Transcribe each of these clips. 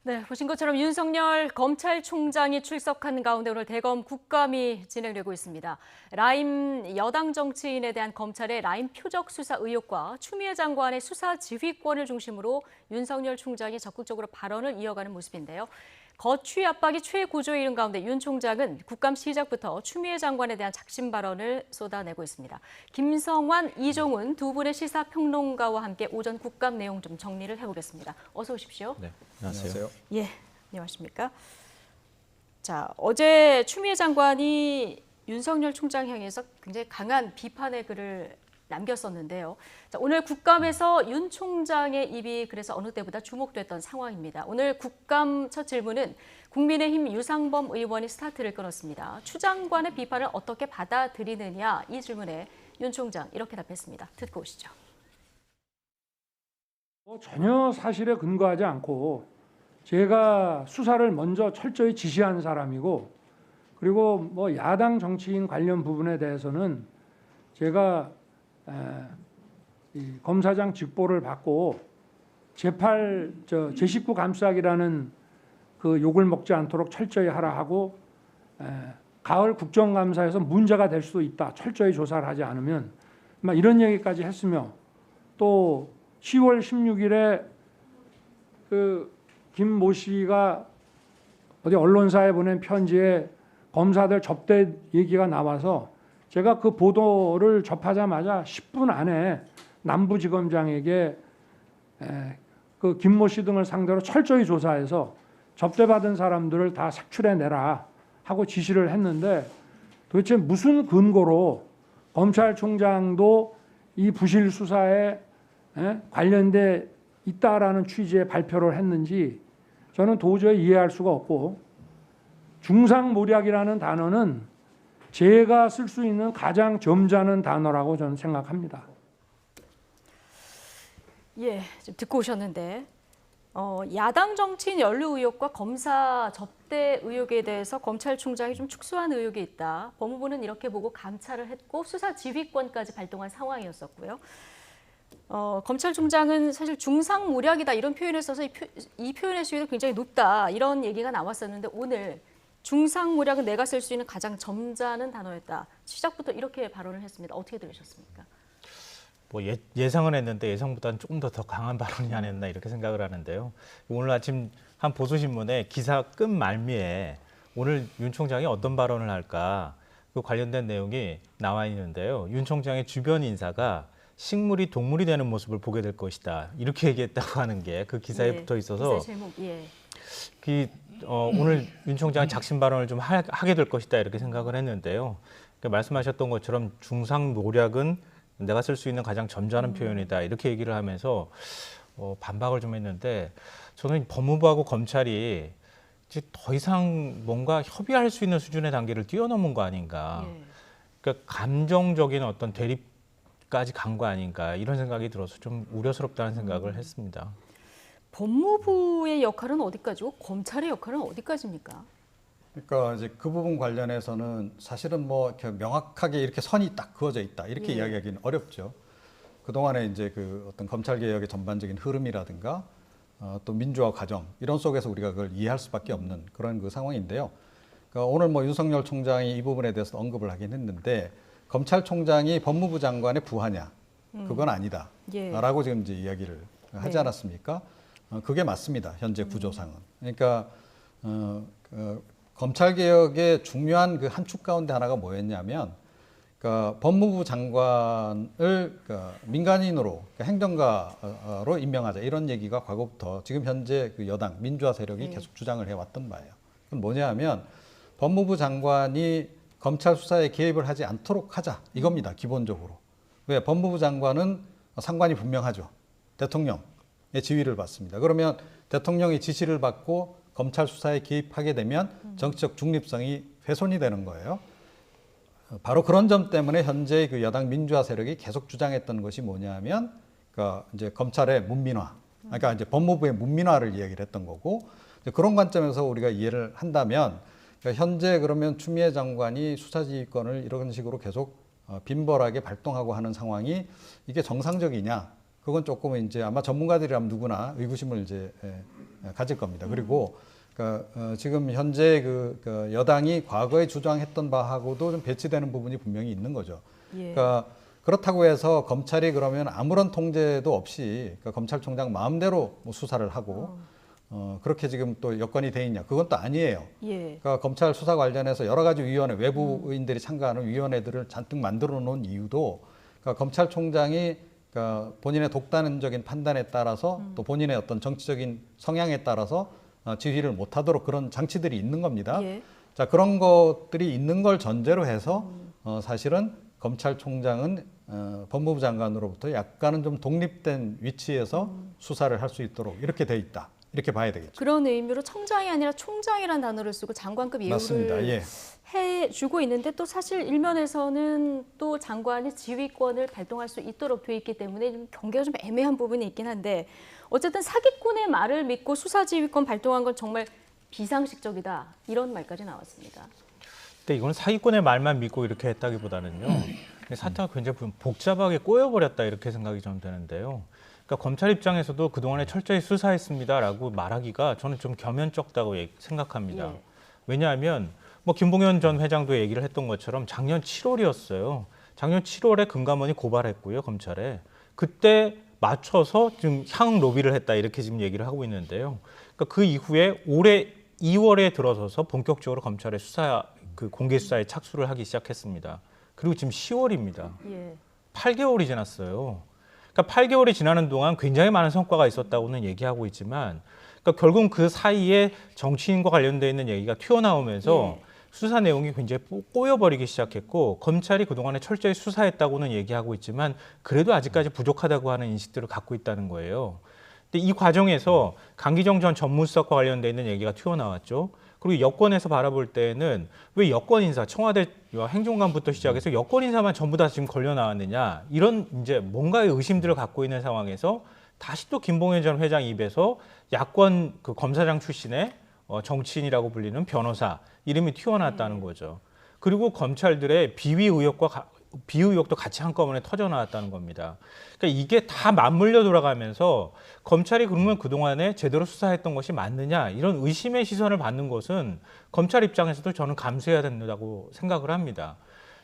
네, 보신 것처럼 윤석열 검찰총장이 출석한 가운데 오늘 대검 국감이 진행되고 있습니다. 라임 여당 정치인에 대한 검찰의 라임 표적 수사 의혹과 추미애 장관의 수사 지휘권을 중심으로 윤석열 총장이 적극적으로 발언을 이어가는 모습인데요. 거취 압박이 최고조에 이른 가운데 윤 총장은 국감 시작부터 추미애 장관에 대한 작심 발언을 쏟아내고 있습니다. 김성환, 이종훈 두 분의 시사평론가와 함께 오전 국감 내용 좀 정리를 해보겠습니다. 어서 오십시오. 네, 안녕하세요. 예, 안녕하십니까. 자, 어제 추미애 장관이 윤석열 총장 향해서 굉장히 강한 비판의 글을 남겼었는데요. 자, 오늘 국감에서 윤 총장의 입이 그래서 어느 때보다 주목됐던 상황입니다. 오늘 국감 첫 질문은 국민의힘 유상범 의원이 스타트를 끊었습니다. 추 장관의 비판을 어떻게 받아들이느냐 이 질문에 윤 총장 이렇게 답했습니다. 듣고 오시죠. 전혀 사실에 근거하지 않고 제가 수사를 먼저 철저히 지시한 사람이고, 그리고 뭐 야당 정치인 관련 부분에 대해서는 제가 이 검사장 직보를 받고 제 식구 감싸기라는 그 욕을 먹지 않도록 철저히 하라 하고, 가을 국정감사에서 문제가 될 수도 있다, 철저히 조사를 하지 않으면, 막 이런 얘기까지 했으며, 또 10월 16일에 그 김모 씨가 어디 언론사에 보낸 편지에 검사들 접대 얘기가 나와서 제가 그 보도를 접하자마자 10분 안에 남부지검장에게 그 김모 씨 등을 상대로 철저히 조사해서 접대받은 사람들을 다 색출해내라 하고 지시를 했는데, 도대체 무슨 근거로 검찰총장도 이 부실 수사에 관련돼 있다라는 취지의 발표를 했는지 저는 도저히 이해할 수가 없고, 중상모략이라는 단어는 제가 쓸 수 있는 가장 점잖은 단어라고 저는 생각합니다. 예, 좀 듣고 오셨는데 야당 정치인 연루 의혹과 검사 접대 의혹에 대해서 검찰총장이 좀 축소한 의혹이 있다. 법무부는 이렇게 보고 감찰을 했고 수사 지휘권까지 발동한 상황이었었고요. 검찰총장은 사실 중상모략이다 이런 표현을 써서 이 표현의 수위도 굉장히 높다 이런 얘기가 나왔었는데, 오늘 중상모략은 내가 쓸 수 있는 가장 점잖은 단어였다. 시작부터 이렇게 발언을 했습니다. 어떻게 들으셨습니까? 뭐 예상은 했는데 예상보다는 조금 더 강한 발언이 아니었나 이렇게 생각을 하는데요. 오늘 아침 한 보수신문에 기사 끝 말미에 오늘 윤 총장이 어떤 발언을 할까 그 관련된 내용이 나와 있는데요. 윤 총장의 주변 인사가 식물이 동물이 되는 모습을 보게 될 것이다 이렇게 얘기했다고 하는 게 그 기사에 붙어 있어서 기사 제목, 예. 오늘 윤 총장이 작심 발언을 좀 하게 될 것이다 이렇게 생각을 했는데요. 그러니까 말씀하셨던 것처럼 중상모략은 내가 쓸 수 있는 가장 점잖은 표현이다 이렇게 얘기를 하면서 반박을 좀 했는데, 저는 법무부하고 검찰이 이제 더 이상 뭔가 협의할 수 있는 수준의 단계를 뛰어넘은 거 아닌가. 예. 그러니까 감정적인 어떤 대립까지 간 거 아닌가 이런 생각이 들어서 좀 우려스럽다는 생각을 했습니다. 법무부의 역할은 어디까지고 검찰의 역할은 어디까지입니까? 그러니까 이제 그 부분 관련해서는 사실은 뭐 이렇게 명확하게 이렇게 선이 딱 그어져 있다 이렇게 이야기하기는 어렵죠. 그 동안에 이제 그 어떤 검찰 개혁의 전반적인 흐름이라든가 또 민주화 과정 이런 속에서 우리가 그걸 이해할 수밖에 없는 그런 그 상황인데요. 그러니까 오늘 뭐 윤석열 총장이 이 부분에 대해서 언급을 하긴 했는데, 검찰총장이 법무부 장관의 부하냐? 그건 아니다. 라고 지금 이제 이야기를 하지 않았습니까? 그게 맞습니다. 현재 구조상은. 그러니까 검찰개혁의 중요한 그 한 축 가운데 하나가 뭐였냐면, 그러니까 법무부 장관을 그러니까 민간인으로, 그러니까 행정가로 임명하자 이런 얘기가 과거부터 지금 현재 그 여당 민주화 세력이 계속 주장을 해왔던 바예요. 그건 뭐냐면 법무부 장관이 검찰 수사에 개입을 하지 않도록 하자 이겁니다. 기본적으로. 왜? 법무부 장관은 상관이 분명하죠. 대통령의 지휘를 받습니다. 그러면 대통령의 지시를 받고 검찰 수사에 개입하게 되면 정치적 중립성이 훼손이 되는 거예요. 바로 그런 점 때문에 현재 그 여당 민주화 세력이 계속 주장했던 것이 뭐냐면, 그러니까 이제 검찰의 문민화, 그러니까 이제 법무부의 문민화를 이야기를 했던 거고, 그런 관점에서 우리가 이해를 한다면, 그러니까 현재 그러면 추미애 장관이 수사지휘권을 이런 식으로 계속 빈벌하게 발동하고 하는 상황이 이게 정상적이냐? 그건 조금 이제 아마 전문가들이라면 누구나 의구심을 이제 가질 겁니다. 그리고 지금 현재 그 여당이 과거에 주장했던 바하고도 좀 배치되는 부분이 분명히 있는 거죠. 예. 그러니까 그렇다고 해서 검찰이 그러면 아무런 통제도 없이 검찰총장 마음대로 뭐 수사를 하고 그렇게 지금 또 여건이 돼 있냐? 그건 또 아니에요. 예. 그러니까 검찰 수사 관련해서 여러 가지 위원회, 외부인들이 참가하는 위원회들을 잔뜩 만들어 놓은 이유도 그러니까 검찰총장이 그러니까 본인의 독단적인 판단에 따라서 또 본인의 어떤 정치적인 성향에 따라서 지휘를 못하도록 그런 장치들이 있는 겁니다. 예. 자, 그런 것들이 있는 걸 전제로 해서 사실은 검찰총장은 법무부 장관으로부터 약간은 좀 독립된 위치에서 수사를 할 수 있도록 이렇게 돼 있다. 이렇게 봐야 되겠죠. 그런 의미로 청장이 아니라 총장이라는 단어를 쓰고 장관급 맞습니다. 예우를 예. 해주고 있는데 또 사실 일면에서는 또 장관이 지휘권을 발동할 수 있도록 돼 있기 때문에 좀 경계가 좀 애매한 부분이 있긴 한데 어쨌든 사기꾼의 말을 믿고 수사지휘권 발동한 건 정말 비상식적이다 이런 말까지 나왔습니다. 근데 이건 사기꾼의 말만 믿고 이렇게 했다기보다는요. 사태가 굉장히 복잡하게 꼬여버렸다 이렇게 생각이 좀 되는데요. 그러니까 검찰 입장에서도 그동안에 철저히 수사했습니다라고 말하기가 저는 좀 겸연쩍다고 생각합니다. 예. 왜냐하면 뭐 김봉현 전 회장도 얘기를 했던 것처럼 작년 7월이었어요. 작년 7월에 금감원이 고발했고요, 검찰에. 그때 맞춰서 지금 향응 로비를 했다 이렇게 지금 얘기를 하고 있는데요. 그러니까 그 이후에 올해 2월에 들어서서 본격적으로 검찰의 공개 수사에 착수를 하기 시작했습니다. 그리고 지금 10월입니다. 예. 8개월이 지났어요. 그러니까 8개월이 지나는 동안 굉장히 많은 성과가 있었다고는 얘기하고 있지만 그러니까 결국 그 사이에 정치인과 관련되어 있는 얘기가 튀어나오면서 수사 내용이 굉장히 꼬여버리기 시작했고 검찰이 그동안에 철저히 수사했다고는 얘기하고 있지만 그래도 아직까지 부족하다고 하는 인식들을 갖고 있다는 거예요. 근데 이 과정에서 강기정 전 전무수석과 관련되어 있는 얘기가 튀어나왔죠. 그리고 여권에서 바라볼 때는 왜 여권 인사, 청와대 행정관부터 시작해서 여권 인사만 전부 다 지금 걸려 나왔느냐 이런 이제 뭔가의 의심들을 갖고 있는 상황에서 다시 또 김봉현 전 회장 입에서 야권 그 검사장 출신의 정치인이라고 불리는 변호사 이름이 튀어나왔다는 거죠. 그리고 검찰들의 비위 의혹도 같이 한꺼번에 터져 나왔다는 겁니다. 그러니까 이게 다 맞물려 돌아가면서 검찰이 그러면 그동안에 제대로 수사했던 것이 맞느냐 이런 의심의 시선을 받는 것은 검찰 입장에서도 저는 감수해야 된다고 생각을 합니다.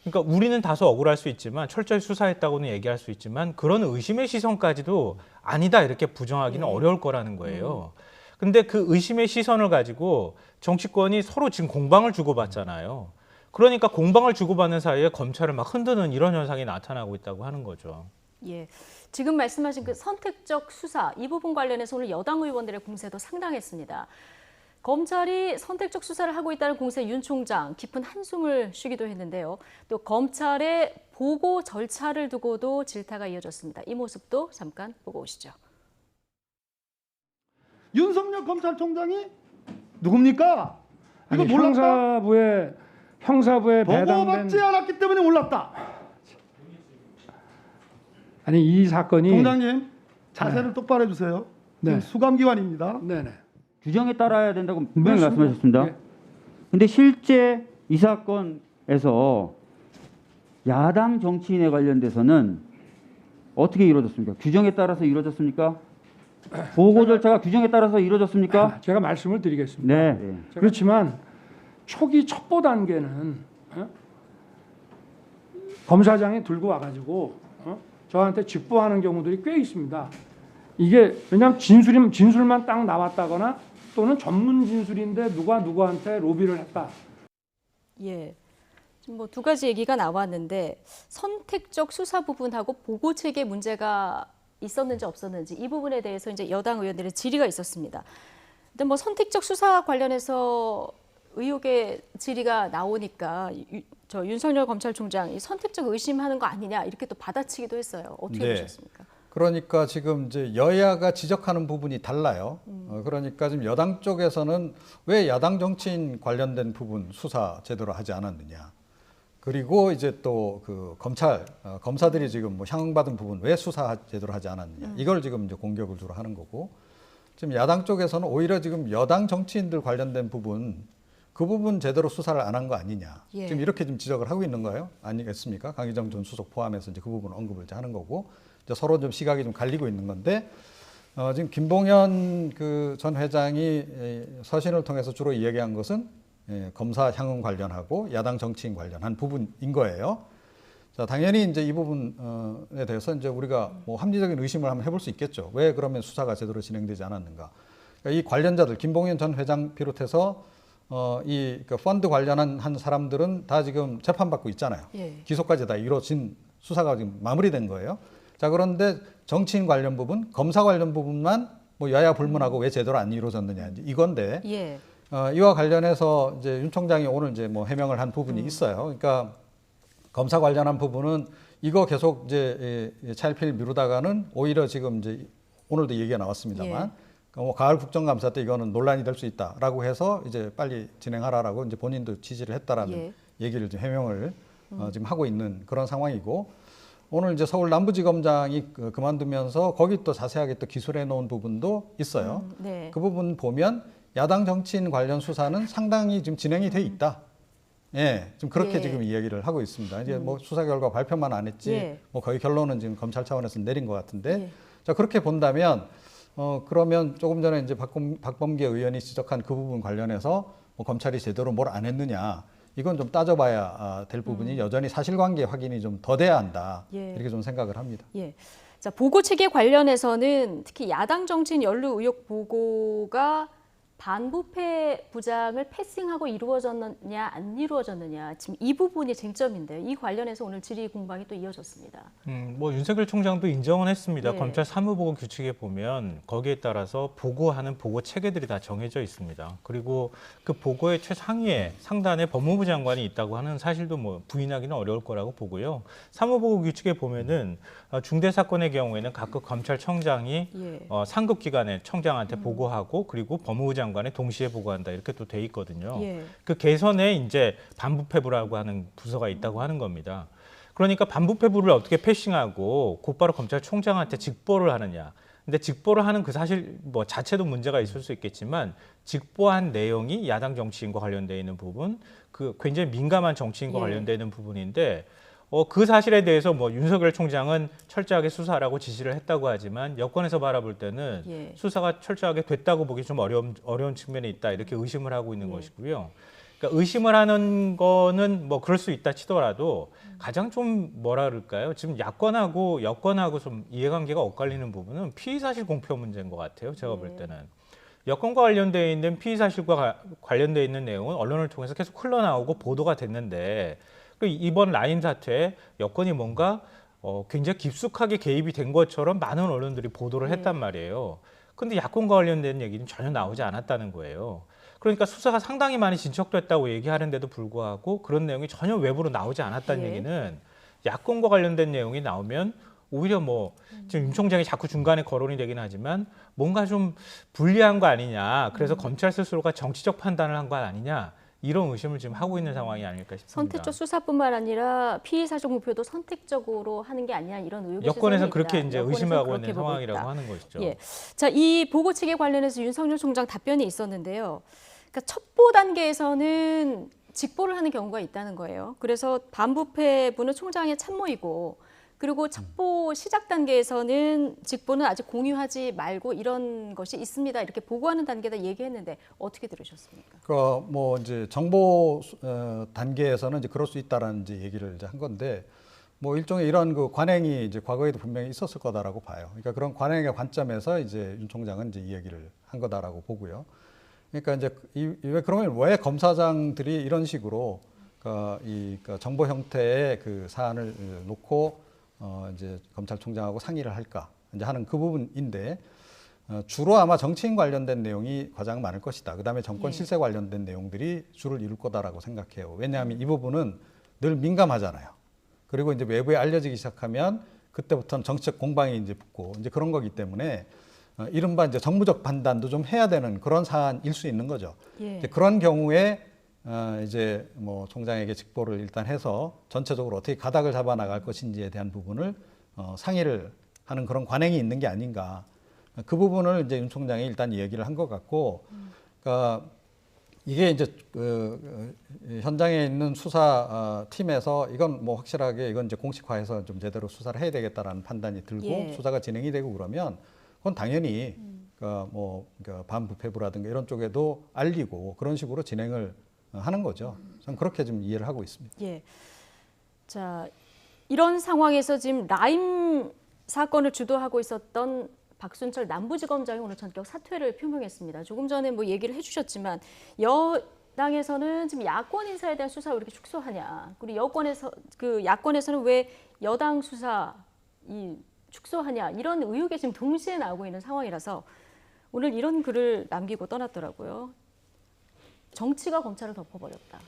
그러니까 우리는 다소 억울할 수 있지만 철저히 수사했다고는 얘기할 수 있지만 그런 의심의 시선까지도 아니다 이렇게 부정하기는 어려울 거라는 거예요. 근데 그 의심의 시선을 가지고 정치권이 서로 지금 공방을 주고받잖아요. 그러니까 공방을 주고받는 사이에 검찰을 막 흔드는 이런 현상이 나타나고 있다고 하는 거죠. 예. 지금 말씀하신 그 선택적 수사 이 부분 관련해서 오늘 여당 의원들의 공세도 상당했습니다. 검찰이 선택적 수사를 하고 있다는 공세 윤 총장 깊은 한숨을 쉬기도 했는데요. 또 검찰의 보고 절차를 두고도 질타가 이어졌습니다. 이 모습도 잠깐 보고 오시죠. 윤석열 검찰총장이 누굽니까? 이거 아니, 몰랐다? 형사부에 배당된 보고받지 않았기 때문에 몰랐다. 아니 이 사건이 총장님 자세를 똑바로 해주세요. 네. 지금 수감기관입니다. 네네. 규정에 따라야 된다고 분명히 그렇습니다. 말씀하셨습니다. 네. 근데 실제 이 사건에서 야당 정치인에 관련돼서는 어떻게 이루어졌습니까? 규정에 따라서 이루어졌습니까? 보고 절차가 규정에 따라서 이루어졌습니까? 제가 말씀을 드리겠습니다. 네. 그렇지만 초기 첩보 단계는 검사장이 들고 와가지고 저한테 직보하는 경우들이 꽤 있습니다. 이게 왜냐하면 진술만 딱 나왔다거나 또는 전문 진술인데 누가 누구한테 로비를 했다. 예. 지금 뭐 두 가지 얘기가 나왔는데 선택적 수사 부분하고 보고 체계 문제가 있었는지 없었는지 이 부분에 대해서 이제 여당 의원들의 질의가 있었습니다. 근데 뭐 선택적 수사 관련해서 의혹의 질의가 나오니까 저 윤석열 검찰총장 이 선택적 의심하는 거 아니냐 이렇게 또 받아치기도 했어요. 어떻게 네. 보셨습니까? 그러니까 지금 이제 여야가 지적하는 부분이 달라요. 그러니까 지금 여당 쪽에서는 왜 야당 정치인 관련된 부분 수사 제대로 하지 않았느냐. 그리고 이제 또 그 검사들이 지금 뭐 향응받은 부분 왜 수사 제대로 하지 않았느냐. 이걸 지금 이제 공격을 주로 하는 거고. 지금 야당 쪽에서는 오히려 지금 여당 정치인들 관련된 부분 그 부분 제대로 수사를 안 한 거 아니냐. 예. 지금 이렇게 좀 지적을 하고 있는 거예요. 아니겠습니까? 강기정 전 수석 포함해서 이제 그 부분 언급을 이제 하는 거고. 이제 서로 좀 시각이 좀 갈리고 있는 건데 지금 김봉현 그 전 회장이 서신을 통해서 주로 이야기한 것은 검사 향응 관련하고 야당 정치인 관련한 부분인 거예요. 자, 당연히 이제 이 부분에 대해서 이제 우리가 뭐 합리적인 의심을 한번 해볼 수 있겠죠. 왜 그러면 수사가 제대로 진행되지 않았는가? 그러니까 이 관련자들 김봉현 전 회장 비롯해서 그 펀드 관련한 한 사람들은 다 지금 재판받고 있잖아요. 예. 기소까지 다 이루어진 수사가 지금 마무리된 거예요. 자, 그런데 정치인 관련 부분, 검사 관련 부분만 뭐 여야 불문하고 왜 제대로 안 이루어졌느냐 이제 이건데 예. 이와 관련해서 이제 윤 총장이 오늘 이제 뭐 해명을 한 부분이 있어요. 그러니까 검사 관련한 부분은 이거 계속 이제 차일피일 미루다가는 오히려 지금 이제 오늘도 얘기가 나왔습니다만 뭐 가을 국정감사 때 이거는 논란이 될 수 있다라고 해서 이제 빨리 진행하라라고 이제 본인도 지시를 했다라는 얘기를 지금 해명을 지금 하고 있는 그런 상황이고 오늘 이제 서울 남부지검장이 그만두면서 거기 또 자세하게 또 기술해 놓은 부분도 있어요. 네. 그 부분 보면 야당 정치인 관련 수사는 상당히 지금 진행이 돼 있다. 예, 지금 그렇게 예. 지금 이야기를 하고 있습니다. 이제 뭐 수사 결과 발표만 안 했지, 예. 뭐 거의 결론은 지금 검찰 차원에서 내린 것 같은데, 예. 자 그렇게 본다면, 그러면 조금 전에 이제 박범계 의원이 지적한 그 부분 관련해서 뭐 검찰이 제대로 뭘 안 했느냐, 이건 좀 따져봐야 될 부분이 여전히 사실관계 확인이 좀 더 돼야 한다. 예. 이렇게 좀 생각을 합니다. 예. 자, 보고 체계 관련해서는 특히 야당 정치인 연루 의혹 보고가 반부패 부장을 패싱하고 이루어졌느냐 안 이루어졌느냐 지금 이 부분이 쟁점인데요. 이 관련해서 오늘 질의 공방이 또 이어졌습니다. 뭐 윤석열 총장도 인정은 했습니다. 네. 검찰 사무보고 규칙에 보면 거기에 따라서 보고하는 보고 체계들이 다 정해져 있습니다. 그리고 그 보고의 최상위에 상단에 법무부 장관이 있다고 하는 사실도 뭐 부인하기는 어려울 거라고 보고요. 사무보고 규칙에 보면은 중대 사건의 경우에는 각급 검찰청장이 예. 상급 기관의 청장한테 보고하고 그리고 법무부 장관에 동시에 보고한다 이렇게 또 돼 있거든요. 예. 그 개선에 이제 반부패부라고 하는 부서가 있다고 하는 겁니다. 그러니까 반부패부를 어떻게 패싱하고 곧바로 검찰총장한테 직보를 하느냐. 근데 직보를 하는 그 사실 뭐 자체도 문제가 있을 수 있겠지만 직보한 내용이 야당 정치인과 관련되어 있는 부분, 그 굉장히 민감한 정치인과 예. 관련되어 있는 부분인데 그 사실에 대해서 뭐 윤석열 총장은 철저하게 수사하라고 지시를 했다고 하지만 여권에서 바라볼 때는 예. 수사가 철저하게 됐다고 보기 좀 어려운 측면이 있다 이렇게 의심을 하고 있는 것이고요. 그러니까 의심을 하는 거는 뭐 그럴 수 있다 치더라도 가장 좀 뭐라 그럴까요? 지금 야권하고 여권하고 좀 이해관계가 엇갈리는 부분은 피의사실 공표 문제인 것 같아요. 제가 볼 때는. 여권과 관련되어 있는 피의사실과 관련되어 있는 내용은 언론을 통해서 계속 흘러나오고 보도가 됐는데 이번 라임 사태에 여권이 뭔가 굉장히 깊숙하게 개입이 된 것처럼 많은 언론들이 보도를 했단 말이에요. 근데 야권과 관련된 얘기는 전혀 나오지 않았다는 거예요. 그러니까 수사가 상당히 많이 진척됐다고 얘기하는데도 불구하고 그런 내용이 전혀 외부로 나오지 않았다는 얘기는 야권과 관련된 내용이 나오면 오히려 뭐 지금 윤 총장이 자꾸 중간에 거론이 되긴 하지만 뭔가 좀 불리한 거 아니냐. 그래서 검찰 스스로가 정치적 판단을 한 거 아니냐. 이런 의심을 지금 하고 있는 상황이 아닐까 싶습니다. 선택적 수사뿐만 아니라 피의사실 공표도 선택적으로 하는 게 아니냐 이런 의혹이 여권에서 그렇게 있다. 이제 여권에서는 의심하고 그렇게 있는 보고 상황이라고 있다. 하는 것이죠. 예. 자, 이 보고 체계 관련해서 윤석열 총장 답변이 있었는데요. 그러니까 첩보 단계에서는 직보를 하는 경우가 있다는 거예요. 그래서 반부패부는 총장의 참모이고 그리고 첩보 시작 단계에서는 직보는 아직 공유하지 말고 이런 것이 있습니다. 이렇게 보고하는 단계다 얘기했는데 어떻게 들으셨습니까? 뭐 이제 정보 단계에서는 이제 그럴 수 있다라는 이제 얘기를 이제 한 건데 뭐 일종의 이런 그 관행이 이제 과거에도 분명히 있었을 거다라고 봐요. 그러니까 그런 관행의 관점에서 이제 윤 총장은 이제 이 얘기를 한 거다라고 보고요. 그러니까 이제 그러면 왜 검사장들이 이런 식으로 그러니까 정보 형태의 그 사안을 놓고 이제 검찰총장하고 상의를 할까 이제 하는 그 부분인데 주로 아마 정치인 관련된 내용이 가장 많을 것이다. 그다음에 정권 실세 관련된 내용들이 주를 이룰 거다라고 생각해요. 왜냐하면 이 부분은 늘 민감하잖아요. 그리고 이제 외부에 알려지기 시작하면 그때부터는 정치적 공방이 이제 붙고 이제 그런 거기 때문에 이른바 이제 정무적 판단도 좀 해야 되는 그런 사안일 수 있는 거죠. 이제 그런 경우에 이제 뭐 총장에게 직보를 일단 해서 전체적으로 어떻게 가닥을 잡아 나갈 것인지에 대한 부분을 상의를 하는 그런 관행이 있는 게 아닌가. 그 부분을 이제 윤 총장이 일단 얘기를 한 것 같고, 그러니까 이게 이제 현장에 있는 수사 팀에서 이건 뭐 확실하게 이건 이제 공식화해서 좀 제대로 수사를 해야 되겠다라는 판단이 들고 수사가 진행이 되고 그러면 그건 당연히 반부패부라든가 이런 쪽에도 알리고 그런 식으로 진행을 하는 거죠. 저는 그렇게 좀 이해를 하고 있습니다. 예. 자, 이런 상황에서 지금 라임 사건을 주도하고 있었던 박순철 남부지검장이 오늘 전격 사퇴를 표명했습니다. 조금 전에 뭐 얘기를 해주셨지만 여당에서는 지금 야권 인사에 대한 수사 왜 이렇게 축소하냐, 그리고 야권에서는 왜 여당 수사 축소하냐, 이런 의혹이 지금 동시에 나오고 있는 상황이라서 오늘 이런 글을 남기고 떠났더라고요. 정치가 검찰을 덮어버렸다.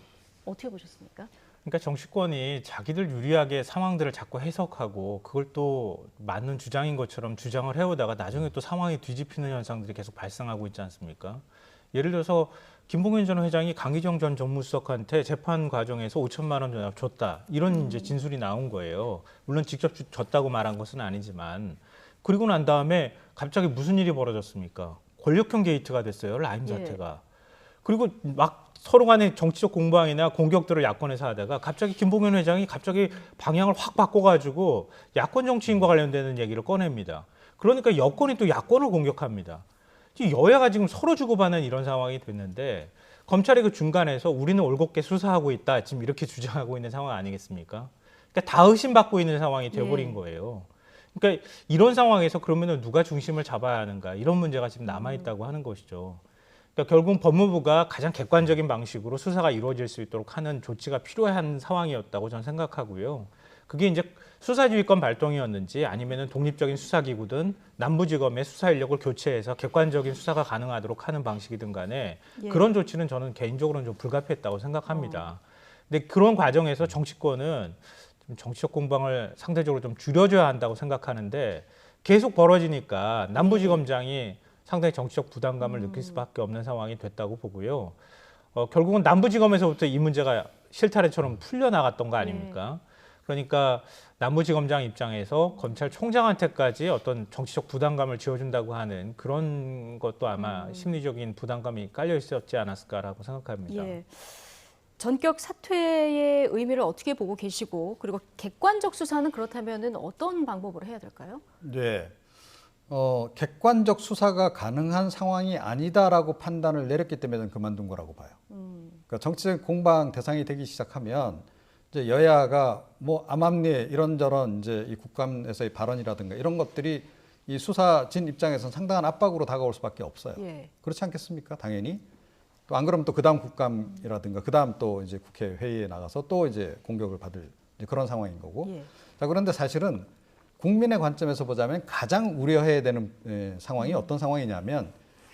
어떻게 보셨습니까? 그러니까 정치권이 자기들 유리하게 상황들을 자꾸 해석하고 그걸 또 맞는 주장인 것처럼 주장을 해오다가 나중에 또 상황이 뒤집히는 현상들이 계속 발생하고 있지 않습니까? 예를 들어서 김봉현 전 회장이 강기정 전 정무수석한테 재판 과정에서 5천만 원 줬다, 이런 이제 진술이 나온 거예요. 물론 직접 줬다고 말한 것은 아니지만, 그리고 난 다음에 갑자기 무슨 일이 벌어졌습니까? 권력형 게이트가 됐어요, 라임 사태가. 그리고 막 서로 간의 정치적 공방이나 공격들을 야권에서 하다가 갑자기 김봉현 회장이 갑자기 방향을 확 바꿔가지고 야권 정치인과 관련되는 얘기를 꺼냅니다. 그러니까 여권이 또 야권을 공격합니다. 여야가 지금 서로 주고받는 이런 상황이 됐는데, 검찰이 그 중간에서 우리는 올곧게 수사하고 있다, 지금 이렇게 주장하고 있는 상황 아니겠습니까? 그러니까 다 의심받고 있는 상황이 돼버린 거예요. 그러니까 이런 상황에서 그러면 누가 중심을 잡아야 하는가, 이런 문제가 지금 남아있다고 하는 것이죠. 그러니까 결국 법무부가 가장 객관적인 방식으로 수사가 이루어질 수 있도록 하는 조치가 필요한 상황이었다고 저는 생각하고요. 그게 이제 수사지휘권 발동이었는지 아니면은 독립적인 수사기구든 남부지검의 수사 인력을 교체해서 객관적인 수사가 가능하도록 하는 방식이든 간에 그런 조치는 저는 개인적으로는 좀 불가피했다고 생각합니다. 근데 그런 과정에서 정치권은 좀 정치적 공방을 상대적으로 좀 줄여줘야 한다고 생각하는데, 계속 벌어지니까 남부지검장이 상당히 정치적 부담감을 느낄 수밖에 없는 상황이 됐다고 보고요. 결국은 남부지검에서부터 이 문제가 실타래처럼 풀려나갔던 거 아닙니까? 그러니까 남부지검장 입장에서 검찰총장한테까지 어떤 정치적 부담감을 지어준다고 하는 그런 것도 아마 심리적인 부담감이 깔려 있었지 않았을까라고 생각합니다. 예. 전격 사퇴의 의미를 어떻게 보고 계시고, 그리고 객관적 수사는 그렇다면은 어떤 방법으로 해야 될까요? 네. 객관적 수사가 가능한 상황이 아니다라고 판단을 내렸기 때문에 저는 그만둔 거라고 봐요. 그러니까 정치적 공방 대상이 되기 시작하면 이제 여야가 뭐 암암리에 이런저런 이제 이 국감에서의 발언이라든가 이런 것들이 이 수사진 입장에서는 상당한 압박으로 다가올 수밖에 없어요. 예. 그렇지 않겠습니까? 당연히. 또 안 그러면 또 그다음 국감이라든가 그다음 또 이제 국회 회의에 나가서 또 이제 공격을 받을 이제 그런 상황인 거고. 예. 자, 그런데 사실은 국민의 관점에서 보자면 가장 우려해야 되는 상황이 어떤 상황이냐면,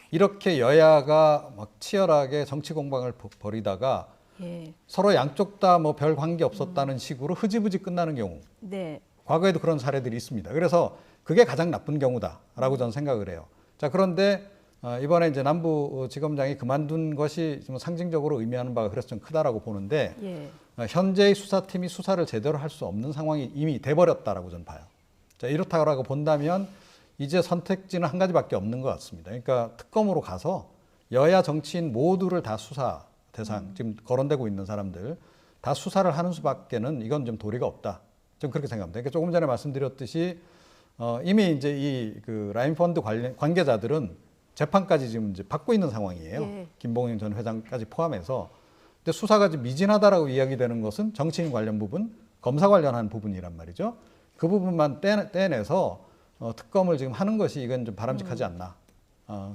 이렇게 여야가 막 치열하게 정치 공방을 벌이다가 서로 양쪽 다 뭐 별 관계 없었다는 식으로 흐지부지 끝나는 경우. 네. 과거에도 그런 사례들이 있습니다. 그래서 그게 가장 나쁜 경우다라고 저는 생각을 해요. 자, 그런데 이번에 이제 남부지검장이 그만둔 것이 좀 상징적으로 의미하는 바가 그래서 좀 크다라고 보는데, 현재의 수사팀이 수사를 제대로 할 수 없는 상황이 이미 돼버렸다라고 저는 봐요. 자, 이렇다고 본다면 이제 선택지는 한 가지밖에 없는 것 같습니다. 그러니까 특검으로 가서 여야 정치인 모두를 다 수사 대상, 지금 거론되고 있는 사람들 다 수사를 하는 수밖에는 이건 좀 도리가 없다. 좀 그렇게 생각합니다. 그러니까 조금 전에 말씀드렸듯이 이미 이제 이 그 라임 펀드 관계자들은 재판까지 지금 이제 받고 있는 상황이에요. 김봉현 전 회장까지 포함해서. 근데 수사가 좀 미진하다라고 이야기되는 것은 정치인 관련 부분, 검사 관련한 부분이란 말이죠. 그 부분만 떼내서 특검을 지금 하는 것이 이건 좀 바람직하지 않나.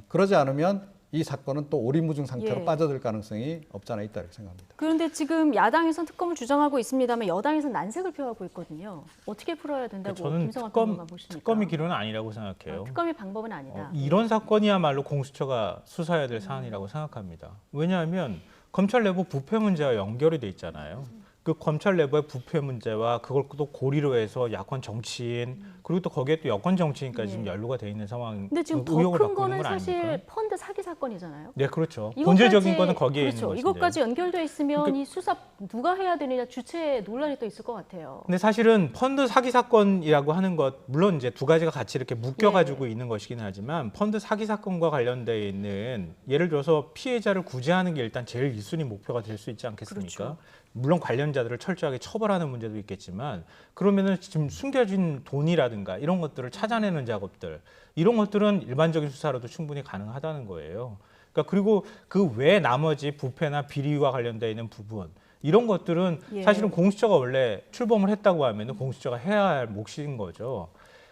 그러지 않으면 이 사건은 또 오리무중 상태로 빠져들 가능성이 없지 않아 있다 이렇게 생각합니다. 그런데 지금 야당에서는 특검을 주장하고 있습니다만 여당에서는 난색을 표하고 있거든요. 어떻게 풀어야 된다고 저는 김성환 평론가 보십니까? 특검이 길은 아니라고 생각해요. 특검이 방법은 아니다. 이런 사건이야말로 공수처가 수사해야 될 사안이라고 생각합니다. 왜냐하면 검찰 내부 부패 문제와 연결이 돼 있잖아요. 그 검찰 내부의 부패 문제와 그걸 또 고리로 해서 야권 정치인, 그리고 또 거기에 또 여권 정치인까지 지금 연루가 돼 있는 상황. 근데 지금 더 큰 거는 사실 펀드 사기 사건이잖아요. 네, 그렇죠. 본질적인 거는 거기에 그렇죠. 있는 것인데. 이것까지 연결돼 있으면 그러니까, 이 수사 누가 해야 되느냐 주체 논란이 또 있을 것 같아요. 근데 사실은 펀드 사기 사건이라고 하는 것, 물론 이제 두 가지가 같이 이렇게 묶여가지고 있는 것이긴 하지만, 펀드 사기 사건과 관련돼 있는 예를 들어서 피해자를 구제하는 게 일단 제일 1순위 목표가 될 수 있지 않겠습니까? 그렇죠. 물론 관련자들을 철저하게 처벌하는 문제도 있겠지만 그러면은 지금 숨겨진 돈이라든가 이런 것들을 찾아내는 작업들 이런 것들은 일반적인 수사로도 충분히 가능하다는 거예요. 그러니까 그리고 그 외 나머지 부패나 비리와 관련되어 있는 부분 이런 것들은 예. 사실은 공수처가 원래 출범을 했다고 하면은 공수처가 해야 할 몫인 거죠.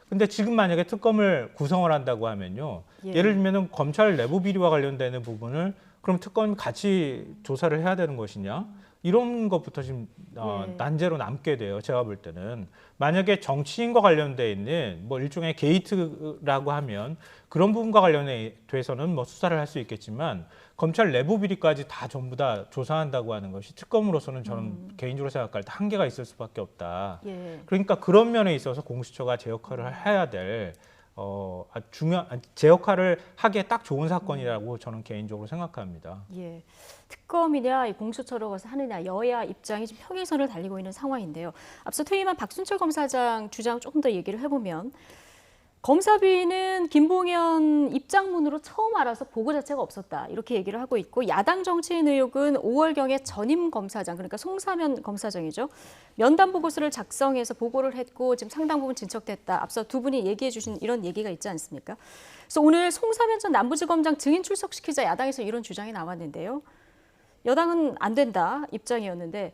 근데 지금 만약에 특검을 구성을 한다고 하면요. 예. 예를 들면은 검찰 내부 비리와 관련되는 부분을 그럼 특검이 같이 조사를 해야 되는 것이냐? 이런 것부터 지금 예. 난제로 남게 돼요. 제가 볼 때는 만약에 정치인과 관련돼 있는 뭐 일종의 게이트라고 하면 그런 부분과 관련돼서는 뭐 수사를 할 수 있겠지만 검찰 내부 비리까지 다 전부 다 조사한다고 하는 것이 특검으로서는 저는 개인적으로 생각할 때 한계가 있을 수밖에 없다. 예. 그러니까 그런 면에 있어서 공수처가 제 역할을 해야 될 제 역할을 하기에 딱 좋은 사건이라고 저는 개인적으로 생각합니다. 예. 특검이냐 이 공수처로 가서 하느냐 여야 입장이 지금 평행선을 달리고 있는 상황인데요. 앞서 퇴임한 박순철 검사장 주장 조금 더 얘기를 해보면 검사비는 김봉현 입장문으로 처음 알아서 보고 자체가 없었다 이렇게 얘기를 하고 있고 야당 정치인 의혹은 5월경에 전임 검사장 그러니까 송사면 검사장이죠. 면담 보고서를 작성해서 보고를 했고 지금 상당 부분 진척됐다. 앞서 두 분이 얘기해 주신 이런 얘기가 있지 않습니까? 그래서 오늘 송사면 전 남부지검장 증인 출석시키자 야당에서 이런 주장이 나왔는데요. 여당은 안 된다 입장이었는데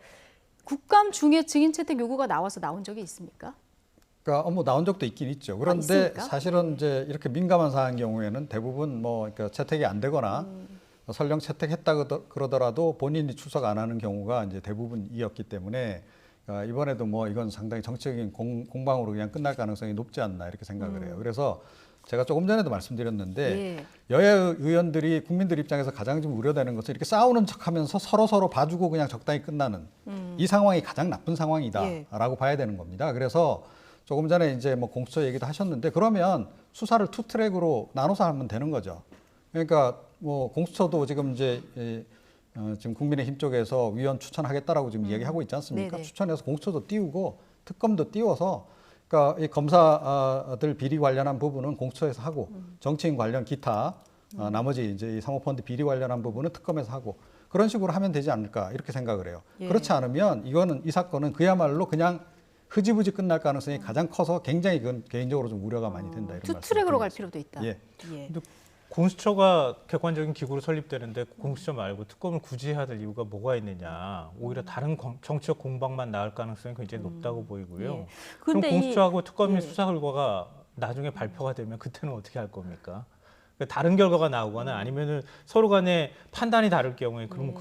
국감 중에 증인 채택 요구가 나온 적이 있습니까? 그러니까 뭐 나온 적도 있긴 있죠. 그런데 있습니까? 사실은 이제 이렇게 민감한 사안 경우에는 대부분 뭐 그러니까 채택이 안 되거나 설령 채택했다 그러더라도 본인이 출석 안 하는 경우가 이제 대부분이었기 때문에 이번에도 뭐 이건 상당히 정치적인 공방으로 그냥 끝날 가능성이 높지 않나 이렇게 생각을 해요. 그래서 제가 조금 전에도 말씀드렸는데 예. 여야 의원들이 국민들 입장에서 가장 좀 우려되는 것은 이렇게 싸우는 척하면서 서로 봐주고 그냥 적당히 끝나는 이 상황이 가장 나쁜 상황이다라고 봐야 되는 겁니다. 그래서 조금 전에 이제 뭐 공수처 얘기도 하셨는데 그러면 수사를 투 트랙으로 나눠서 하면 되는 거죠. 그러니까 뭐 공수처도 지금 이제 지금 국민의힘 쪽에서 위원 추천하겠다라고 지금 이야기하고 있지 않습니까? 네네. 추천해서 공수처도 띄우고 특검도 띄워서 그러니까 이 검사들 비리 관련한 부분은 공수처에서 하고 정치인 관련 기타 나머지 이제 이 사모펀드 비리 관련한 부분은 특검에서 하고 그런 식으로 하면 되지 않을까 이렇게 생각을 해요. 예. 그렇지 않으면 이 사건은 그야말로 그냥 흐지부지 끝날 가능성이 가장 커서 굉장히 그건 개인적으로 좀 우려가 많이 된다 이런 말씀. 투트랙으로 갈 필요도 있다. 예. 예. 근데 공수처가 객관적인 기구로 설립되는데 공수처 말고 특검을 굳이 해야 될 이유가 뭐가 있느냐. 오히려 다른 정치적 공방만 나올 가능성이 굉장히 높다고 보이고요. 예. 그럼 근데 공수처하고 특검의 예. 수사 결과가 나중에 발표가 되면 그때는 어떻게 할 겁니까? 그러니까 다른 결과가 나오거나 아니면은 서로 간에 판단이 다를 경우에 그러면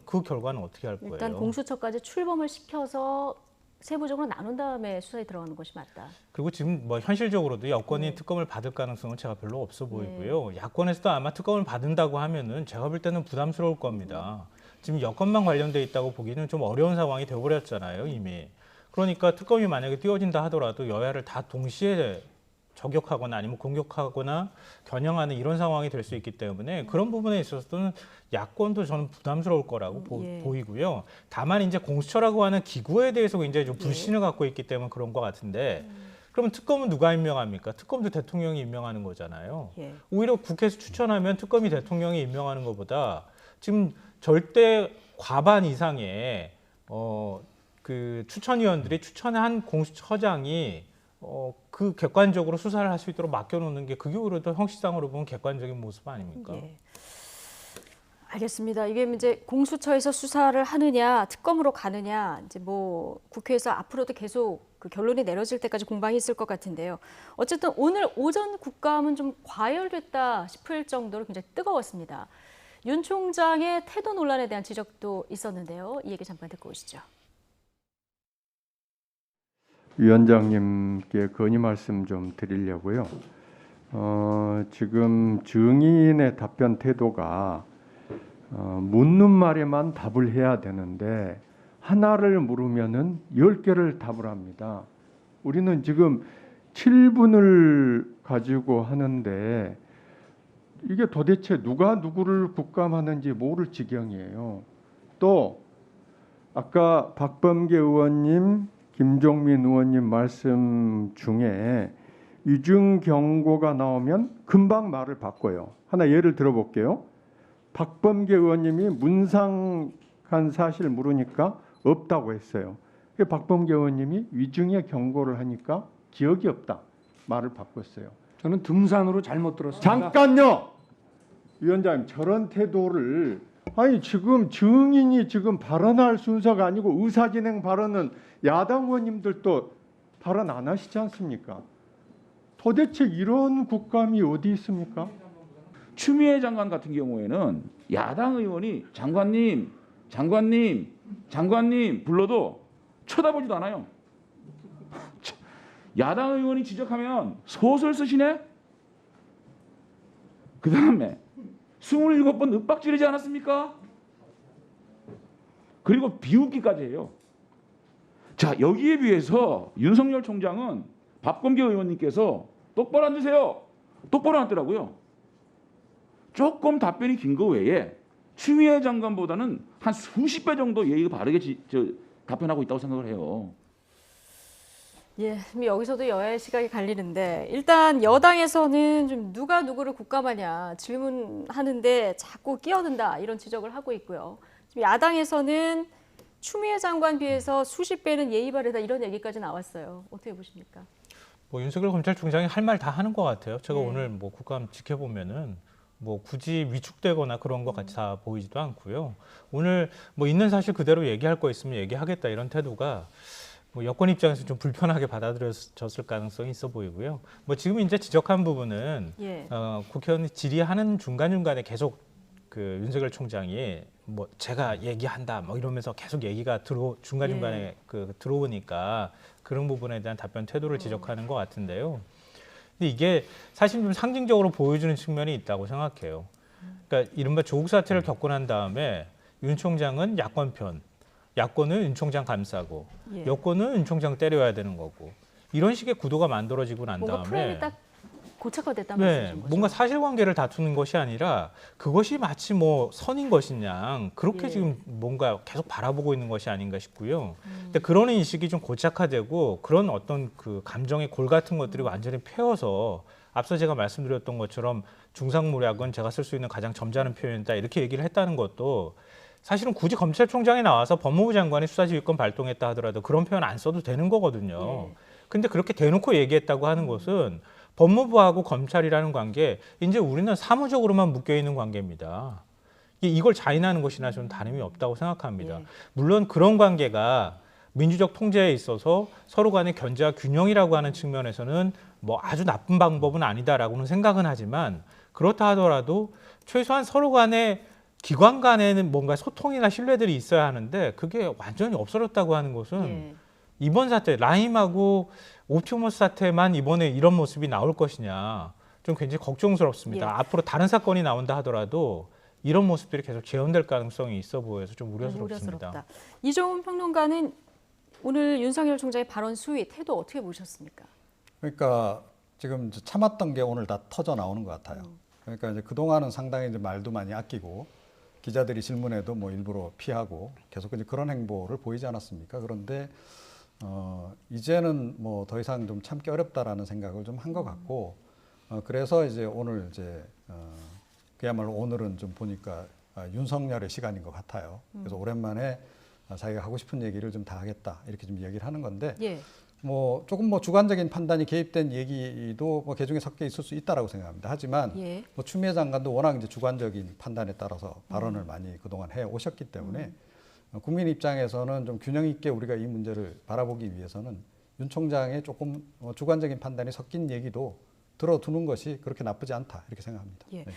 그 결과는 어떻게 할 거예요? 일단 공수처까지 출범을 시켜서 세부적으로 나눈 다음에 수사에 들어가는 것이 맞다. 그리고 지금 뭐 현실적으로도 여권이 특검을 받을 가능성은 제가 별로 없어 보이고요. 야권에서도 아마 특검을 받는다고 하면은 제가 볼 때는 부담스러울 겁니다. 지금 여권만 관련돼 있다고 보기는 좀 어려운 상황이 되어버렸잖아요, 이미. 그러니까 특검이 만약에 띄워진다 하더라도 여야를 다 동시에 저격하거나 아니면 공격하거나 겨냥하는 이런 상황이 될 수 있기 때문에 그런 부분에 있어서는 야권도 저는 부담스러울 거라고 예. 보이고요. 다만 이제 공수처라고 하는 기구에 대해서 굉장히 좀 불신을 갖고 있기 때문에 그런 것 같은데 그러면 특검은 누가 임명합니까? 특검도 대통령이 임명하는 거잖아요. 예. 오히려 국회에서 추천하면 특검이 대통령이 임명하는 것보다 지금 절대 과반 이상의 그 추천위원들이 추천한 공수처장이 그 객관적으로 수사를 할 수 있도록 맡겨놓는 게 그게 오히려 더 형식상으로 보면 객관적인 모습 아닙니까? 예. 알겠습니다. 이게 이제 공수처에서 수사를 하느냐, 특검으로 가느냐, 이제 뭐 국회에서 앞으로도 계속 그 결론이 내려질 때까지 공방이 있을 것 같은데요. 어쨌든 오늘 오전 국감은 좀 과열됐다 싶을 정도로 굉장히 뜨거웠습니다. 윤 총장의 태도 논란에 대한 지적도 있었는데요. 이 얘기 잠깐 듣고 오시죠. 위원장님께 건의 말씀 좀 드리려고요. 지금 증인의 답변 태도가 묻는 말에만 답을 해야 되는데 하나를 물으면은 10개를 답을 합니다. 우리는 지금 7분을 가지고 하는데 이게 도대체 누가 누구를 국감하는지 모를 지경이에요. 또 아까 박범계 의원님, 김종민 의원님 말씀 중에 위증 경고가 나오면 금방 말을 바꿔요. 하나 예를 들어볼게요. 박범계 의원님이 문상한 사실 물으니까 없다고 했어요. 박범계 의원님이 위증의 경고를 하니까 기억이 없다 말을 바꿨어요. 저는 등산으로 잘못 들었습니다. 잠깐요, 위원장님 저런 태도를 아니 지금 증인이 지금 발언할 순서가 아니고 의사진행 발언은 야당 의원님들도 발언 안 하시지 않습니까? 도대체 이런 국감이 어디 있습니까? 추미애 장관 같은 경우에는 야당 의원이 장관님 불러도 쳐다보지도 않아요. 야당 의원이 지적하면 소설 쓰시네? 그 다음에 27번 윽박지르지 않았습니까? 그리고 비웃기까지 해요. 자, 여기에 비해서 윤석열 총장은 박범계 의원님께서 똑바로 앉으세요. 똑바로 앉더라고요. 조금 답변이 긴 거 외에 추미애 장관보다는 한 수십 배 정도 예의가 바르게 답변하고 있다고 생각을 해요. 예, 여기서도 여야의 시각이 갈리는데 일단 여당에서는 좀 누가 누구를 국감하냐 질문하는데 자꾸 끼어든다 이런 지적을 하고 있고요. 지금 야당에서는 추미애 장관 비해서 수십 배는 예의 바르다 이런 얘기까지 나왔어요. 어떻게 보십니까? 뭐 윤석열 검찰총장이 할 말 다 하는 것 같아요. 제가 네. 오늘 뭐 국감 지켜보면은 뭐 굳이 위축되거나 그런 것 같이 다 보이지도 않고요. 오늘 뭐 있는 사실 그대로 얘기할 거 있으면 얘기하겠다 이런 태도가 뭐 여권 입장에서 좀 불편하게 받아들여졌을 가능성이 있어 보이고요. 뭐 지금 이제 지적한 부분은 예. 국회의원이 질의하는 중간중간에 계속 그 윤석열 총장이 뭐 제가 얘기한다 뭐 이러면서 계속 얘기가 중간중간에 예. 그 들어오니까 그런 부분에 대한 답변 태도를 지적하는 것 같은데요. 근데 이게 사실 좀 상징적으로 보여주는 측면이 있다고 생각해요. 그러니까 이른바 조국 사태를 겪고 난 다음에 윤 총장은 야권 편, 야권은 윤 총장 감싸고 예. 여권은 윤 총장 때려야 되는 거고 이런 식의 구도가 만들어지고 난 뭔가 다음에 프레임이 딱 고착화됐다는 네, 말씀이신 거죠? 뭔가 사실관계를 다투는 것이 아니라 그것이 마치 뭐 선인 것이냐 그렇게 예. 지금 뭔가 계속 바라보고 있는 것이 아닌가 싶고요. 근데 그런 인식이 좀 고착화되고 그런 어떤 그 감정의 골 같은 것들이 완전히 패어서 앞서 제가 말씀드렸던 것처럼 중상모략은 제가 쓸 수 있는 가장 점잖은 표현이다 이렇게 얘기를 했다는 것도 사실은 굳이 검찰총장이 나와서 법무부 장관이 수사지휘권 발동했다 하더라도 그런 표현 안 써도 되는 거거든요. 예. 근데 그렇게 대놓고 얘기했다고 하는 것은 법무부하고 검찰이라는 관계, 이제 우리는 사무적으로만 묶여있는 관계입니다. 이걸 자인하는 것이나 좀 다름이 없다고 생각합니다. 예. 물론 그런 관계가 민주적 통제에 있어서 서로 간의 견제와 균형이라고 하는 측면에서는 뭐 아주 나쁜 방법은 아니다라고는 생각은 하지만 그렇다 하더라도 최소한 서로 간의 기관 간에는 뭔가 소통이나 신뢰들이 있어야 하는데 그게 완전히 없어졌다고 하는 것은 예. 이번 사태, 라임하고 옵티머스 사태만 이번에 이런 모습이 나올 것이냐 좀 굉장히 걱정스럽습니다. 예. 앞으로 다른 사건이 나온다 하더라도 이런 모습들이 계속 재현될 가능성이 있어 보여서 좀 우려스럽습니다. 우려스럽다. 이종훈 평론가는 오늘 윤석열 총장의 발언 수위, 태도 어떻게 보셨습니까? 그러니까 지금 이제 참았던 게 오늘 다 터져 나오는 것 같아요. 그러니까 이제 그동안은 상당히 이제 말도 많이 아끼고 기자들이 질문해도 뭐 일부러 피하고 계속 이제 그런 행보를 보이지 않았습니까? 그런데 이제는 뭐 더 이상 좀 참기 어렵다라는 생각을 좀 한 것 같고 그래서 이제 오늘 이제 그야말로 오늘은 좀 보니까 윤석열의 시간인 것 같아요. 그래서 오랜만에 자기가 하고 싶은 얘기를 좀 다 하겠다 이렇게 좀 얘기를 하는 건데 예. 뭐 조금 뭐 주관적인 판단이 개입된 얘기도 뭐 개중에 섞여 있을 수 있다라고 생각합니다. 하지만 예. 뭐 추미애 장관도 워낙 이제 주관적인 판단에 따라서 발언을 많이 그동안 해 오셨기 때문에 국민 입장에서는 좀 균형 있게 우리가 이 문제를 바라보기 위해서는 윤 총장의 조금 주관적인 판단이 섞인 얘기도 들어두는 것이 그렇게 나쁘지 않다 이렇게 생각합니다. 예. 네.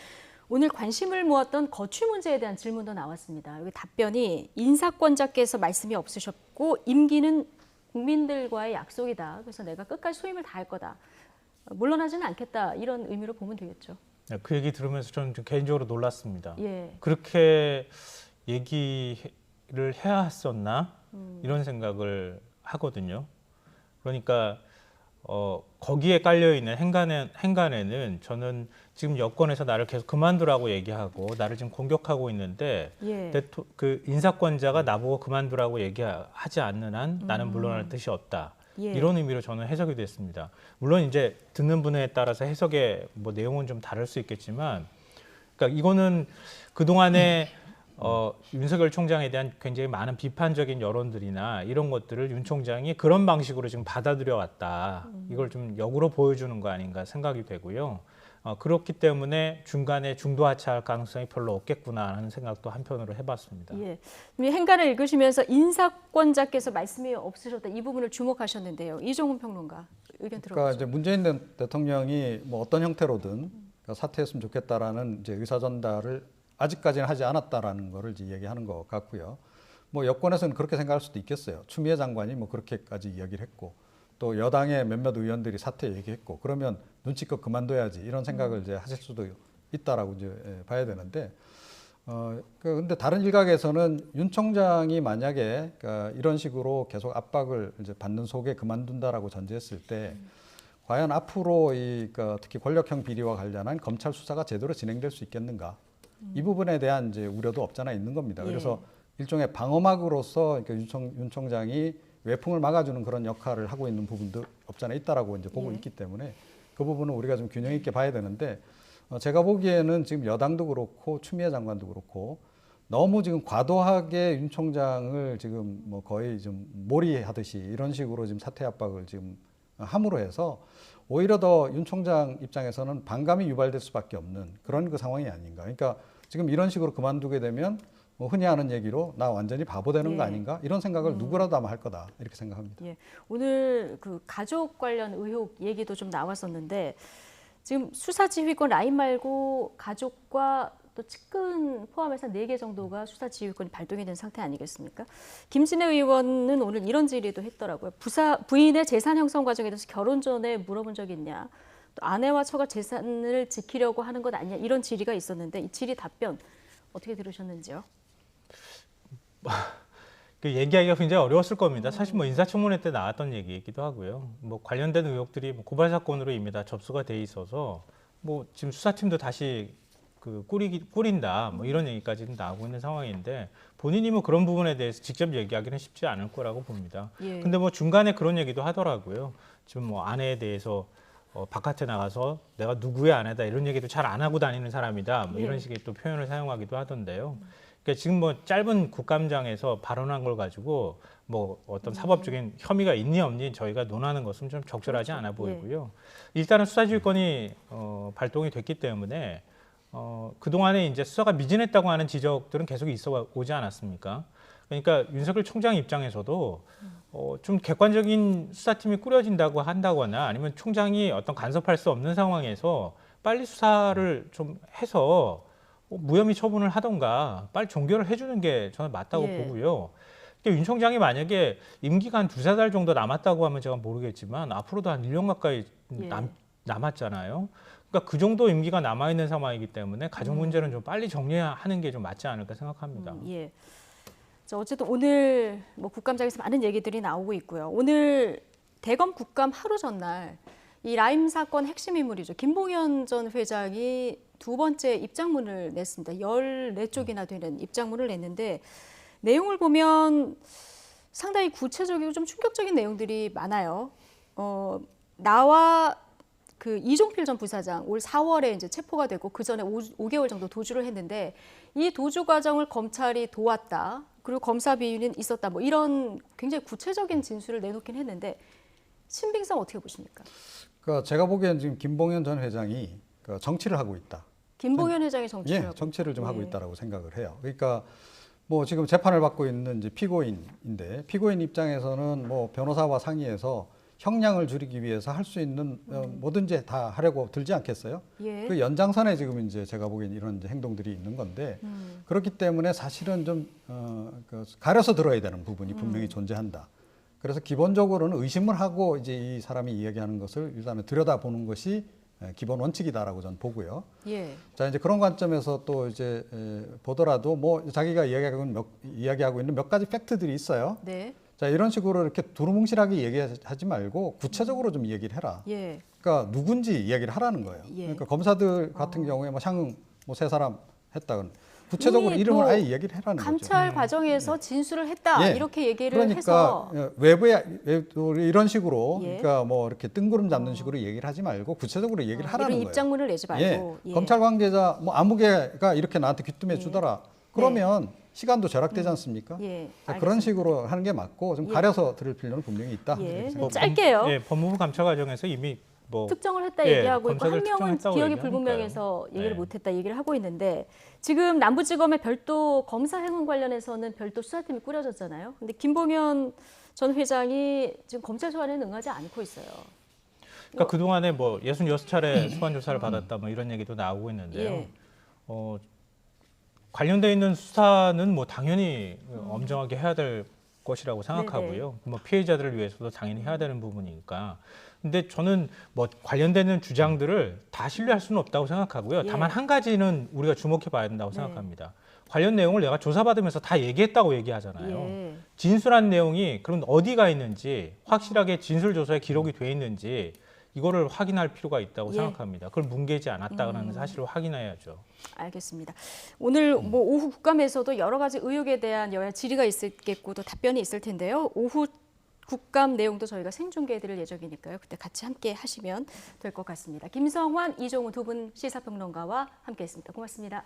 오늘 관심을 모았던 거취 문제에 대한 질문도 나왔습니다. 여기 답변이 인사권자께서 말씀이 없으셨고 임기는 국민들과의 약속이다. 그래서 내가 끝까지 소임을 다할 거다. 물러나지는 않겠다. 이런 의미로 보면 되겠죠. 그 얘기 들으면서 저는 좀 개인적으로 놀랐습니다. 예. 그렇게 얘기를 해야 했었나 이런 생각을 하거든요. 그러니까 거기에 깔려 있는 행간에는 저는 지금 여권에서 나를 계속 그만두라고 얘기하고 나를 지금 공격하고 있는데 예. 그 인사권자가 나보고 그만두라고 얘기하지 않는 한 나는 물러날 뜻이 없다. 예. 이런 의미로 저는 해석이 됐습니다. 물론 이제 듣는 분에 따라서 해석의 뭐 내용은 좀 다를 수 있겠지만, 그러니까 이거는 그 동안에 윤석열 총장에 대한 굉장히 많은 비판적인 여론들이나 이런 것들을 윤 총장이 그런 방식으로 지금 받아들여 왔다. 이걸 좀 역으로 보여주는 거 아닌가 생각이 되고요. 그렇기 때문에 중간에 중도 하차할 가능성이 별로 없겠구나 하는 생각도 한편으로 해봤습니다. 예. 행간을 읽으시면서 인사권자께서 말씀이 없으셨다. 이 부분을 주목하셨는데요. 이종훈 평론가 의견 들어보죠. 그러니까 이제 문재인 대통령이 뭐 어떤 형태로든 사퇴했으면 좋겠다라는 이제 의사 전달을 아직까지는 하지 않았다라는 거를 이제 얘기하는 것 같고요. 뭐 여권에서는 그렇게 생각할 수도 있겠어요. 추미애 장관이 뭐 그렇게까지 이야기를 했고 또 여당의 몇몇 의원들이 사퇴 얘기했고 그러면 눈치껏 그만둬야지 이런 생각을 이제 하실 수도 있다라고 이제 봐야 되는데 근데 다른 일각에서는 윤 총장이 만약에 이런 식으로 계속 압박을 이제 받는 속에 그만둔다라고 전제했을 때 과연 앞으로 특히 권력형 비리와 관련한 검찰 수사가 제대로 진행될 수 있겠는가? 이 부분에 대한 이제 우려도 없잖아 있는 겁니다. 예. 그래서 일종의 방어막으로서 윤 총장이 외풍을 막아주는 그런 역할을 하고 있는 부분도 없잖아 있다라고 이제 보고 예. 있기 때문에 그 부분은 우리가 좀 균형 있게 봐야 되는데 제가 보기에는 지금 여당도 그렇고 추미애 장관도 그렇고 너무 지금 과도하게 윤 총장을 지금 뭐 거의 좀 몰이하듯이 이런 식으로 지금 사퇴 압박을 지금 함으로 해서 오히려 더 윤 총장 입장에서는 반감이 유발될 수밖에 없는 그런 그 상황이 아닌가. 그러니까 지금 이런 식으로 그만두게 되면 뭐 흔히 하는 얘기로 나 완전히 바보 되는 거 아닌가 이런 생각을 누구라도 아마 할 거다 이렇게 생각합니다. 예. 오늘 그 가족 관련 의혹 얘기도 좀 나왔었는데 지금 수사지휘권 라인 말고 가족과 또 측근 포함해서 4개 정도가 수사지휘권이 발동이 된 상태 아니겠습니까? 김진애 의원은 오늘 이런 질의도 했더라고요. 부인의 재산 형성 과정에 대해서 결혼 전에 물어본 적이 있냐? 또 아내와 처가 재산을 지키려고 하는 것 아니냐? 이런 질의가 있었는데 이 질의 답변 어떻게 들으셨는지요? 그 얘기하기가 굉장히 어려웠을 겁니다. 사실 뭐 인사청문회 때 나왔던 얘기이기도 하고요. 뭐 관련된 의혹들이 뭐 고발 사건으로 이미 다 접수가 돼 있어서 뭐 지금 수사팀도 다시 그 꾸린다 뭐 이런 얘기까지는 나오고 있는 상황인데 본인이 뭐 그런 부분에 대해서 직접 얘기하기는 쉽지 않을 거라고 봅니다. 예. 근데 뭐 중간에 그런 얘기도 하더라고요. 지금 뭐 아내에 대해서 바깥에 나가서 내가 누구의 아내다 이런 얘기도 잘 안 하고 다니는 사람이다 뭐 이런 식의 또 표현을 사용하기도 하던데요. 그러니까 지금 뭐 짧은 국감장에서 발언한 걸 가지고 뭐 어떤 사법적인 혐의가 있니 없니 저희가 논하는 것은 좀 적절하지 않아 보이고요. 일단은 수사지휘권이 발동이 됐기 때문에 그동안에 이제 수사가 미진했다고 하는 지적들은 계속 있어 오지 않았습니까? 그러니까 윤석열 총장 입장에서도 좀 객관적인 수사팀이 꾸려진다고 한다거나 아니면 총장이 어떤 간섭할 수 없는 상황에서 빨리 수사를 좀 해서 무혐의 처분을 하던가 빨리 종결을 해주는 게 저는 맞다고 예. 보고요. 그러니까 윤 총장이 만약에 임기가 한 2-3달 정도 남았다고 하면 제가 모르겠지만 앞으로도 한 1년 가까이 예. 남았잖아요. 그러니까 그 정도 임기가 남아있는 상황이기 때문에 가족 문제는 좀 빨리 정리하는 게 좀 맞지 않을까 생각합니다. 예. 자, 어쨌든 오늘 뭐 국감장에서 많은 얘기들이 나오고 있고요. 오늘 대검 국감 하루 전날 이 라임 사건 핵심 인물이죠. 김봉현 전 회장이 2번째 입장문을 냈습니다. 14쪽이나 되는 입장문을 냈는데 내용을 보면 상당히 구체적이고 좀 충격적인 내용들이 많아요. 나와 그 이종필 전 부사장 올 4월에 이제 체포가 되고 그 전에 5개월 정도 도주를 했는데 이 도주 과정을 검찰이 도왔다. 그리고 검사 비위는 있었다. 뭐 이런 굉장히 구체적인 진술을 내놓긴 했는데 신빙성 어떻게 보십니까? 그러니까 제가 보기엔 지금 김봉현 전 회장이 정치를 하고 있다. 김봉현 회장이 정치를 하고 정치를 좀 하고 예. 있다라고 생각을 해요. 그러니까 뭐 지금 재판을 받고 있는 이제 피고인인데 피고인 입장에서는 뭐 변호사와 상의해서 형량을 줄이기 위해서 할 수 있는 뭐든지 다 하려고 들지 않겠어요? 예. 그 연장선에 지금 이제 제가 보기엔 이런 이제 행동들이 있는 건데 그렇기 때문에 사실은 좀 가려서 들어야 되는 부분이 분명히 존재한다. 그래서 기본적으로는 의심을 하고 이제 이 사람이 이야기하는 것을 일단은 들여다보는 것이 기본 원칙이다라고 저는 보고요. 예. 자 이제 그런 관점에서 또 이제 보더라도 뭐 자기가 이야기하고 있는 몇 가지 팩트들이 있어요. 네. 자 이런 식으로 이렇게 두루뭉실하게 얘기하지 말고 구체적으로 좀 얘기를 해라. 예. 그러니까 누군지 이야기를 하라는 거예요. 예. 그러니까 검사들 같은 경우에 뭐 향응 뭐 세 사람 했다. 구체적으로 이미 이름을 뭐 아예 얘기를 해라는 거죠. 감찰 과정에서 진술을 했다 예. 이렇게 얘기를 그러니까 해서 외부에 이런 식으로 예. 그러니까 뭐 이렇게 뜬구름 잡는 식으로 얘기를 하지 말고 구체적으로 얘기를 하라는 이런 거예요. 입장문을 내지 말고 예. 검찰 관계자 뭐 아무개가 이렇게 나한테 귀뜸해 주더라. 그러면 시간도 절약되지 않습니까? 예, 자, 그런 식으로 하는 게 맞고 좀 예. 가려서 들을 필요는 분명히 있다. 예, 이렇게 생각합니다. 짧게요. 예, 법무부 감찰 과정에서 이미 뭐 특정을 했다 예, 얘기하고 있고 검사들 한 명은 특정했다고 기억이 얘기하니까요. 불분명해서 얘기를 네. 못했다 얘기를 하고 있는데 지금 남부지검의 별도 검사 행운 관련해서는 별도 수사팀이 꾸려졌잖아요. 근데 김봉현 전 회장이 지금 검찰 소환에 응하지 않고 있어요. 그러니까 그동안에 뭐 66차례 소환 조사를 받았다 뭐 이런 얘기도 나오고 있는데요. 예. 관련돼 있는 수사는 뭐 당연히 엄정하게 해야 될 것이라고 생각하고요. 뭐 피해자들을 위해서도 당연히 해야 되는 부분이니까. 근데 저는 뭐 관련되는 주장들을 다 신뢰할 수는 없다고 생각하고요. 예. 다만 한 가지는 우리가 주목해 봐야 된다고 네. 생각합니다. 관련 내용을 내가 조사받으면서 다 얘기했다고 얘기하잖아요. 예. 진술한 내용이 그럼 어디가 있는지 확실하게 진술 조서에 기록이 돼 있는지 이거를 확인할 필요가 있다고 예. 생각합니다. 그걸 뭉개지 않았다는 사실을 확인해야죠. 알겠습니다. 오늘 뭐 오후 국감에서도 여러 가지 의혹에 대한 여야 질의가 있겠고 또 답변이 있을 텐데요. 오후 국감 내용도 저희가 생중계해드릴 예정이니까요. 그때 같이 함께 하시면 될 것 같습니다. 김성환, 이종우 두 분 시사평론가와 함께했습니다. 고맙습니다.